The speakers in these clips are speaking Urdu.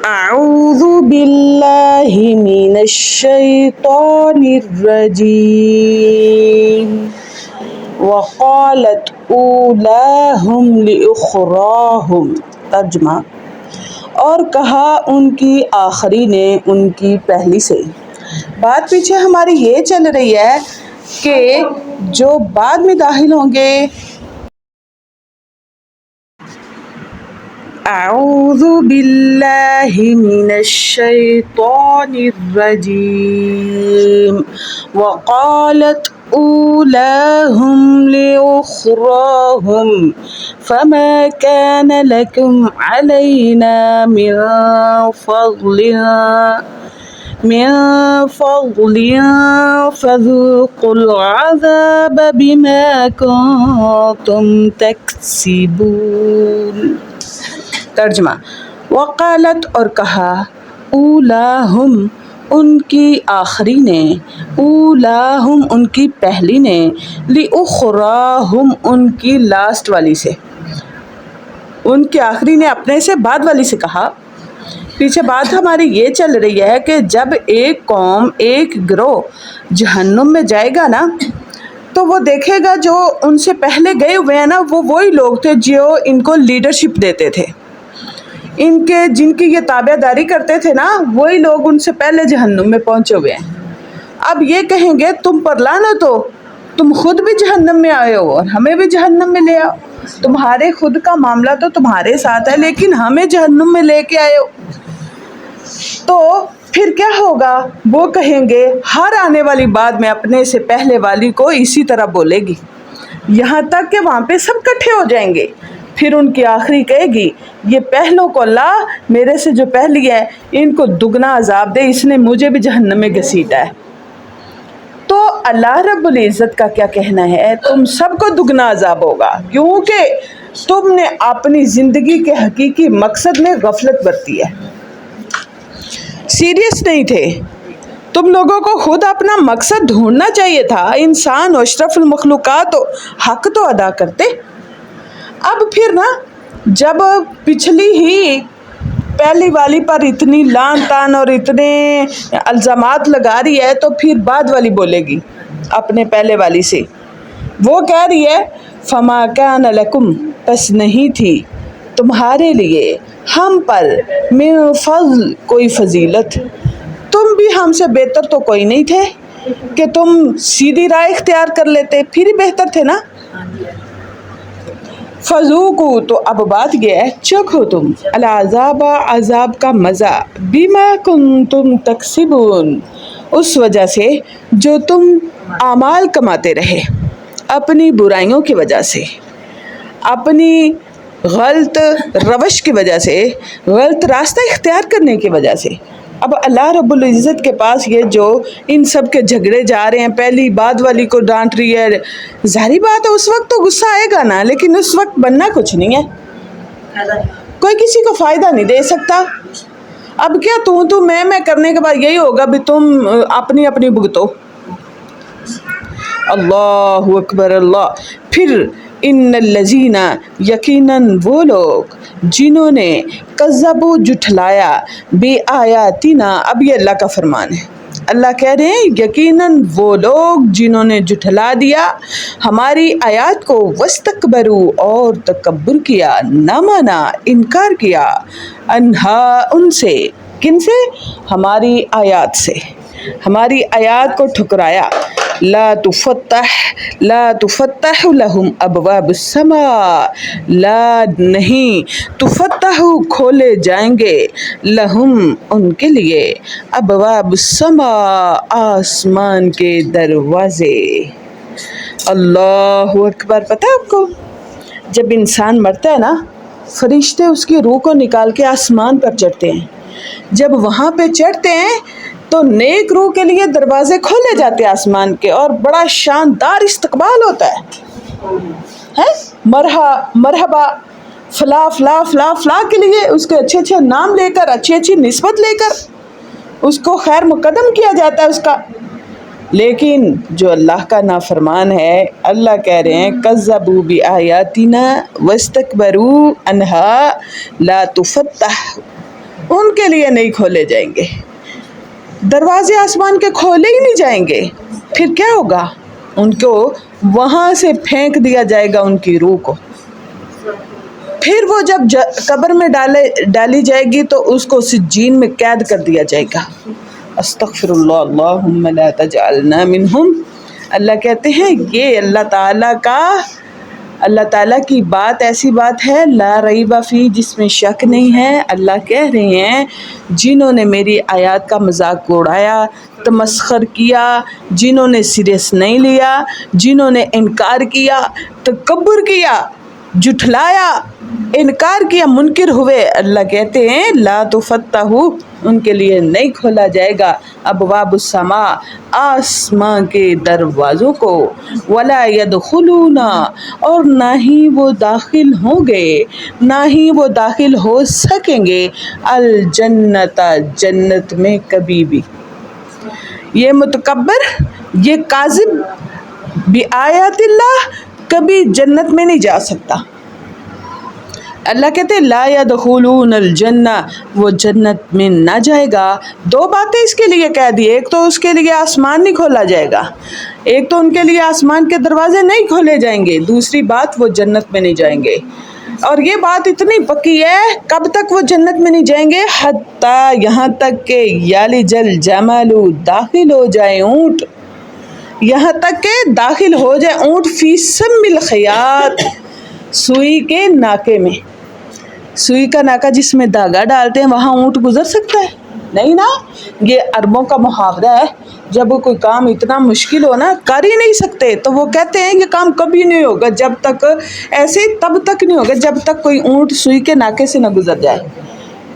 أعوذ بالله من الشيطان الرجيم وقالت أولاهم لأخراهم ترجمہ اور کہا ان کی آخری نے ان کی پہلی سے۔ بات پیچھے ہماری یہ چل رہی ہے کہ جو بعد میں داخل ہوں گے اعوذ باللہ من الشیطان الرجیم وقالت اولاهم لأخراهم فما كان لكم علينا من فضل فذوقوا العذاب بما كنتم تكسبون۔ ترجمہ، وقالت اور کہا، اولاہم ان کی آخری نے، اولاہم ان کی پہلی نے، لأخراہم ان کی لاسٹ والی سے، ان کی آخری نے اپنے سے بعد والی سے کہا۔ پیچھے بات ہماری یہ چل رہی ہے کہ جب ایک قوم ایک گروہ جہنم میں جائے گا نا تو وہ دیکھے گا جو ان سے پہلے گئے ہوئے ہیں نا وہ وہی لوگ تھے جو ان کو لیڈرشپ دیتے تھے، جن کی یہ تابع داری کرتے تھے نا وہی لوگ ان سے پہلے جہنم میں پہنچے ہوئے ہیں۔ اب یہ کہیں گے تم پر لعنت ہو، تم خود بھی جہنم میں آئے ہو اور ہمیں بھی جہنم میں لے آؤ، تمہارے خود کا معاملہ تو تمہارے ساتھ ہے لیکن ہمیں جہنم میں لے کے آئے ہو۔ تو پھر کیا ہوگا؟ وہ کہیں گے ہر آنے والی بات میں اپنے سے پہلے والی کو اسی طرح بولے گی، یہاں تک کہ وہاں پہ سب کٹھے ہو جائیں گے۔ پھر ان کی آخری کہے گی یہ پہلوں کو اللہ میرے سے جو پہلی ہے ان کو دگنا عذاب دے، اس نے مجھے بھی جہنم میں گھسیٹا ہے۔ تو اللہ رب العزت کا کیا کہنا ہے؟ تم سب کو دگنا عذاب ہوگا کیونکہ تم نے اپنی زندگی کے حقیقی مقصد میں غفلت برتی ہے، سیریس نہیں تھے۔ تم لوگوں کو خود اپنا مقصد ڈھونڈنا چاہیے تھا، انسان و اشرف المخلوقات و حق تو ادا کرتے۔ اب پھر نا جب پچھلی ہی پہلی والی پر اتنی لان تان اور اتنے الزامات لگا رہی ہے تو پھر بعد والی بولے گی اپنے پہلے والی سے، وہ کہہ رہی ہے فما کان لکم پس نہیں تھی تمہارے لیے ہم پر من فضل کوئی فضیلت، تم بھی ہم سے بہتر تو کوئی نہیں تھے کہ تم سیدھی راہ اختیار کر لیتے، پھر ہی بہتر تھے نا۔ فذوقوا تو اب بات یہ ہے چکھو تم العذاب عذاب کا مزہ، بما کنتم تکسبون اس وجہ سے جو تم اعمال کماتے رہے، اپنی برائیوں کی وجہ سے، اپنی غلط روش کی وجہ سے، غلط راستہ اختیار کرنے کی وجہ سے۔ اب اللہ رب العزت کے پاس یہ جو ان سب کے جھگڑے جا رہے ہیں، پہلی بعد والی کو ڈانٹ رہی ہے، ظاہری بات ہے اس وقت تو غصہ آئے گا نا، لیکن اس وقت بننا کچھ نہیں ہے، کوئی کسی کو فائدہ نہیں دے سکتا۔ اب کیا تو میں کرنے کے بعد یہی ہوگا بھی تم اپنی اپنی بھگتو۔ اللہ اکبر اللہ۔ پھر ان الذین یقیناً وہ لوگ جنہوں نے کذبوا جھٹلایا بے آیاتنا، اب یہ اللہ کا فرمان ہے، اللہ کہہ رہے ہیں یقیناً وہ لوگ جنہوں نے جھٹلا دیا ہماری آیات کو، واستکبروا اور تکبر کیا، نہ مانا انکار کیا، انہا ان سے، کن سے؟ ہماری آیات سے، ہماری آیات کو ٹھکرایا۔ لا تفتح لهم ابواب السماء، لا نہیں تفتح کھولے جائیں گے لہم ان کے لیے، ابواب السماء آسمان کے دروازے۔ اللہ اکبر۔ پتہ ہے آپ کو جب انسان مرتا ہے نا فرشتے اس کی روح کو نکال کے آسمان پر چڑھتے ہیں، جب وہاں پہ چڑھتے ہیں تو نیک روح کے لیے دروازے کھولے جاتے ہیں آسمان کے اور بڑا شاندار استقبال ہوتا ہے، مرحبا فلا فلا فلا فلا کے لیے اس کے اچھے اچھے نام لے کر، اچھی اچھی نسبت لے کر اس کو خیر مقدم کیا جاتا ہے اس کا۔ لیکن جو اللہ کا نافرمان ہے، اللہ کہہ رہے ہیں کذبوا بآیاتنا واستکبروا عنہا لا تفتح ان کے لیے نہیں کھولے جائیں گے، دروازے آسمان کے کھولے ہی نہیں جائیں گے، پھر کیا ہوگا؟ ان کو وہاں سے پھینک دیا جائے گا ان کی روح کو، پھر وہ جب قبر میں ڈالی جائے گی تو اس کو سجین میں قید کر دیا جائے گا۔ استغفر اللہ اللہم لا تجعلنا منہم۔ اللہ کہتے ہیں یہ اللہ تعالیٰ کی بات ایسی بات ہے لا ریب فی، جس میں شک نہیں ہے۔ اللہ کہہ رہے ہیں جنہوں نے میری آیات کا مذاق اڑایا، تمسخر کیا، جنہوں نے سیریس نہیں لیا، جنہوں نے انکار کیا، تکبر کیا، جھٹلایا، انکار کیا، منکر ہوئے، اللہ کہتے ہیں لا تفتح، ان کے لیے نہیں کھولا جائے گا ابواب السماء، آسمان کے دروازوں کو، ولا يدخلون، اور نہ ہی وہ داخل ہوں گے، نہ ہی وہ داخل ہو سکیں گے، الجنت، جنت میں کبھی بھی۔ یہ متکبر، یہ کاذب بآیات اللہ کبھی جنت میں نہیں جا سکتا۔ اللہ کہتے ہیں لا يدخلون الجنہ، وہ جنت میں نہ جائے گا۔ دو باتیں اس کے لیے کہہ دی، ایک تو اس کے لیے آسمان نہیں کھولا جائے گا، ایک تو ان کے لیے آسمان کے دروازے نہیں کھولے جائیں گے، دوسری بات وہ جنت میں نہیں جائیں گے۔ اور یہ بات اتنی پکی ہے، کب تک وہ جنت میں نہیں جائیں گے؟ حتیٰ، یہاں تک کہ یلج الجمل، داخل ہو جائے اونٹ، یہاں تک کہ داخل ہو جائے اونٹ فی سم الخیاط، سوئی کے ناکے میں۔ سوئی کا ناکا جس میں دھاگا ڈالتے ہیں، وہاں اونٹ گزر سکتا ہے؟ نہیں نا۔ یہ عربوں کا محاورہ ہے، جب وہ کوئی کام اتنا مشکل ہو نا، کر ہی نہیں سکتے، تو وہ کہتے ہیں یہ کام کبھی نہیں ہوگا، جب تک ایسے تب تک نہیں ہوگا جب تک کوئی اونٹ سوئی کے ناکے سے نہ گزر جائے،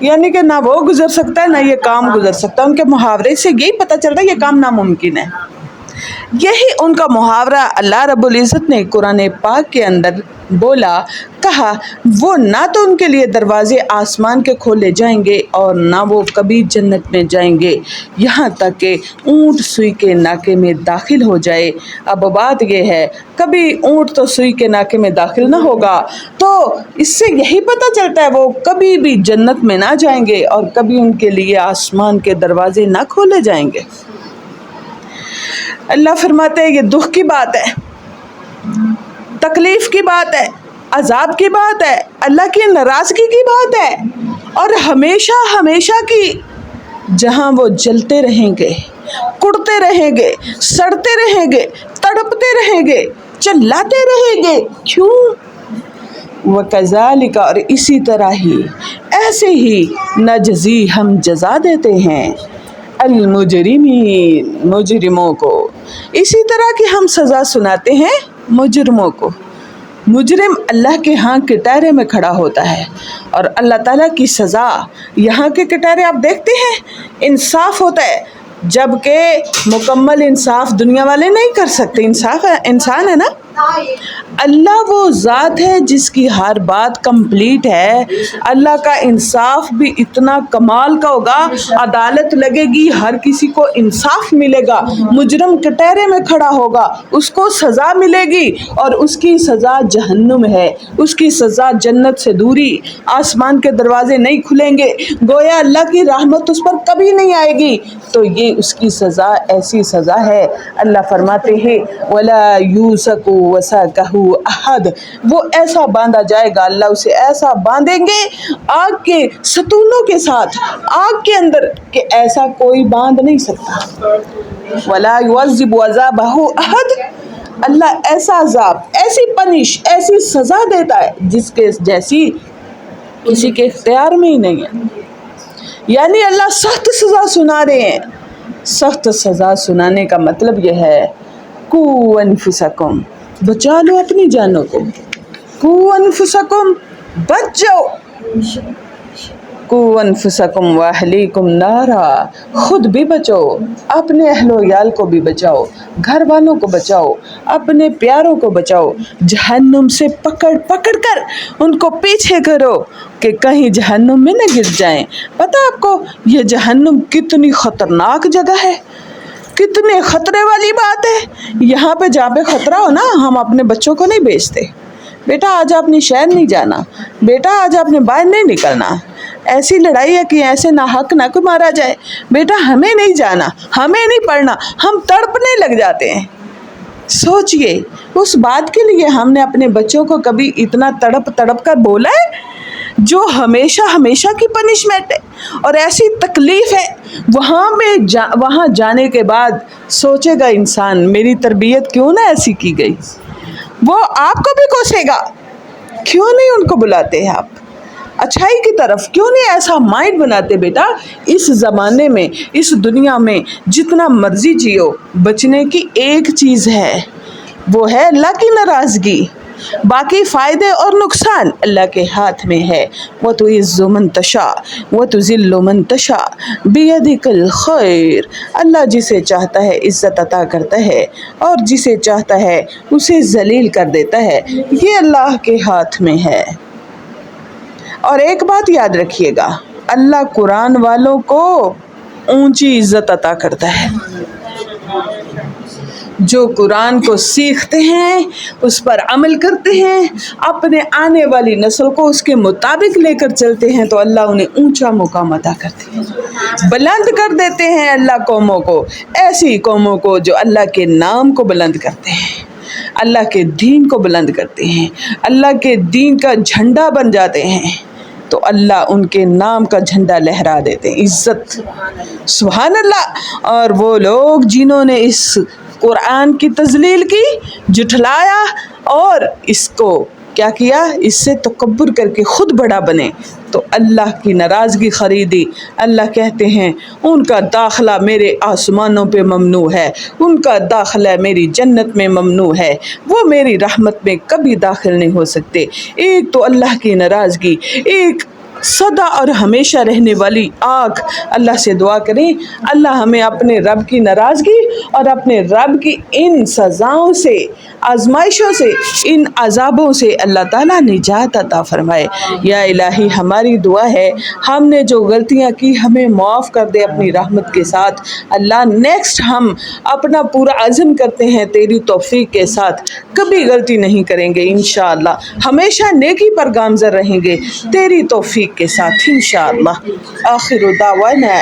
یعنی کہ نہ وہ گزر سکتا ہے نہ یہ کام گزر سکتا ہے۔ ان کے محاورے سے یہی پتہ چلتا ہے یہ کام ناممکن ہے۔ یہی ان کا محاورہ اللہ رب العزت نے قرآن پاک کے اندر بولا، کہا وہ نہ تو ان کے لیے دروازے آسمان کے کھولے جائیں گے اور نہ وہ کبھی جنت میں جائیں گے، یہاں تک کہ اونٹ سوئی کے ناکے میں داخل ہو جائے۔ اب بات یہ ہے، کبھی اونٹ تو سوئی کے ناکے میں داخل نہ ہوگا، تو اس سے یہی پتہ چلتا ہے وہ کبھی بھی جنت میں نہ جائیں گے اور کبھی ان کے لیے آسمان کے دروازے نہ کھولے جائیں گے۔ اللہ فرماتے ہیں یہ دکھ کی بات ہے، تکلیف کی بات ہے، عذاب کی بات ہے، اللہ کی ناراضگی کی بات ہے، اور ہمیشہ ہمیشہ کی، جہاں وہ جلتے رہیں گے، کڑتے رہیں گے، سڑتے رہیں گے، تڑپتے رہیں گے، چلاتے رہیں گے۔ کیوں؟ وَكَذَلِكَ، اور اسی طرح ہی، ایسے ہی نجزی، ہم جزا دیتے ہیں، المجرمین، مجرموں کو، اسی طرح کی ہم سزا سناتے ہیں مجرموں کو۔ مجرم اللہ کے ہاں کٹہرے میں کھڑا ہوتا ہے، اور اللہ تعالیٰ کی سزا، یہاں کے کٹہرے آپ دیکھتے ہیں، انصاف ہوتا ہے، جبکہ مکمل انصاف دنیا والے نہیں کر سکتے، انصاف ہے، انسان ہے نا۔ اللہ وہ ذات ہے جس کی ہر بات کمپلیٹ ہے، اللہ کا انصاف بھی اتنا کمال کا ہوگا، عدالت لگے گی، ہر کسی کو انصاف ملے گا، مجرم کٹہرے میں کھڑا ہوگا، اس کو سزا ملے گی، اور اس کی سزا جہنم ہے، اس کی سزا جنت سے دوری، آسمان کے دروازے نہیں کھلیں گے، گویا اللہ کی رحمت اس پر کبھی نہیں آئے گی، تو یہ اس کی سزا ایسی سزا ہے۔ اللہ فرماتے ہیں وَلَا يُوثَقُ وَثَاقَهُ أَحَدٌ، وہ ایسا باندھا جائے گا، اللہ اسے ایسا باندھیں گے آگ کے ستونوں کے ساتھ، آگ کے اندر، کہ ایسا کوئی باندھ نہیں سکتا۔ وَلَا يُعَذِّبُ عَذَابَهُ أَحَدٌ، اللہ ایسا عذاب، ایسی پنش، ایسی سزا دیتا ہے جس کے جیسی کسی کے اختیار میں ہی نہیں ہے۔ یعنی اللہ سخت سزا سنا رہے ہیں۔ سخت سزا سنانے کا مطلب یہ ہے قُوُّ أَنفُسَكُمْ، بچا لو اپنی جانوں کو، قُوُّ أَنفُسَكُمْ، بچ جاؤ، قُوُّ أَنفُسَكُمْ وَأَهْلِيكُمْ نَارًا، خود بھی بچو، اپنے اہل و عیال کو بھی بچاؤ، گھر والوں کو بچاؤ، اپنے پیاروں کو بچاؤ، جہنم سے پکڑ پکڑ کر ان کو پیچھے کرو کہ کہیں جہنم میں نہ گر جائیں۔ پتہ آپ کو یہ جہنم کتنی خطرناک جگہ ہے، کتنے خطرے والی بات ہے۔ یہاں پہ جہاں پہ خطرہ ہو نا، ہم اپنے بچوں کو نہیں بھیجتے، بیٹا آج اپنی شہر نہیں جانا، بیٹا آج اپنے باہر نہیں نکلنا، ایسی لڑائی ہے کہ ایسے ناحق نہ کوئی مارا جائے. بیٹا ہمیں نہیں جانا، ہمیں نہیں پڑھنا، ہم تڑپنے لگ جاتے ہیں. سوچئے اس بات کے لیے ہم نے اپنے بچوں کو کبھی اتنا تڑپ تڑپ کر بولا ہے؟ جو ہمیشہ ہمیشہ کی پنشمنٹ ہے اور ایسی تکلیف ہے. وہاں جانے کے بعد سوچے گا انسان میری تربیت کیوں نہ ایسی کی گئی. وہ آپ کو بھی کوسے گا، کیوں نہیں ان کو بلاتے ہیں آپ اچھائی کی طرف، کیوں نہیں ایسا مائنڈ بناتے. بیٹا اس زمانے میں، اس دنیا میں جتنا مرضی جیو، بچنے کی ایک چیز ہے، وہ ہے اللہ کی ناراضگی. باقی فائدے اور نقصان اللہ کے ہاتھ میں ہے. وَتُعِزُّ مَن تَشَاءُ وَتُذِلُّ مَن تَشَاءُ بِيَدِكَ الْخَيْرُ. اللہ جسے چاہتا ہے عزت عطا کرتا ہے اور جسے چاہتا ہے اسے ذلیل کر دیتا ہے. یہ اللہ کے ہاتھ میں ہے. اور ایک بات یاد رکھیے گا، اللہ قرآن والوں کو اونچی عزت عطا کرتا ہے. جو قرآن کو سیکھتے ہیں، اس پر عمل کرتے ہیں، اپنے آنے والی نسل کو اس کے مطابق لے کر چلتے ہیں، تو اللہ انہیں اونچا مقام عطا کرتے ہیں، بلند کر دیتے ہیں. اللہ قوموں کو، ایسی قوموں کو جو اللہ کے نام کو بلند کرتے ہیں، اللہ کے دین کو بلند کرتے ہیں، اللہ کے دین کا جھنڈا بن جاتے ہیں، تو اللہ ان کے نام کا جھنڈا لہرا دیتے ہیں. عزت، سبحان اللہ. اور وہ لوگ جنہوں نے اس قرآن کی تذلیل کی، جھٹلایا اور اس کو کیا کیا، اس سے تکبر کر کے خود بڑا بنے، تو اللہ کی ناراضگی خریدی. اللہ کہتے ہیں ان کا داخلہ میرے آسمانوں پہ ممنوع ہے، ان کا داخلہ میری جنت میں ممنوع ہے، وہ میری رحمت میں کبھی داخل نہیں ہو سکتے. ایک تو اللہ کی ناراضگی، ایک سدا اور ہمیشہ رہنے والی آگ. اللہ سے دعا کریں اللہ ہمیں اپنے رب کی ناراضگی اور اپنے رب کی ان سزاؤں سے، آزمائشوں سے، ان عذابوں سے اللہ تعالیٰ نجات عطا فرمائے. یا الہی ہماری دعا ہے ہم نے جو غلطیاں کی ہمیں معاف کر دے اپنی رحمت کے ساتھ. اللہ نیکسٹ ہم اپنا پورا عزم کرتے ہیں تیری توفیق کے ساتھ کبھی غلطی نہیں کریں گے انشاءاللہ، ہمیشہ نیکی پر گامزن رہیں گے تیری توفیق کے ساتھ انشاءاللہ. آخر دعوانا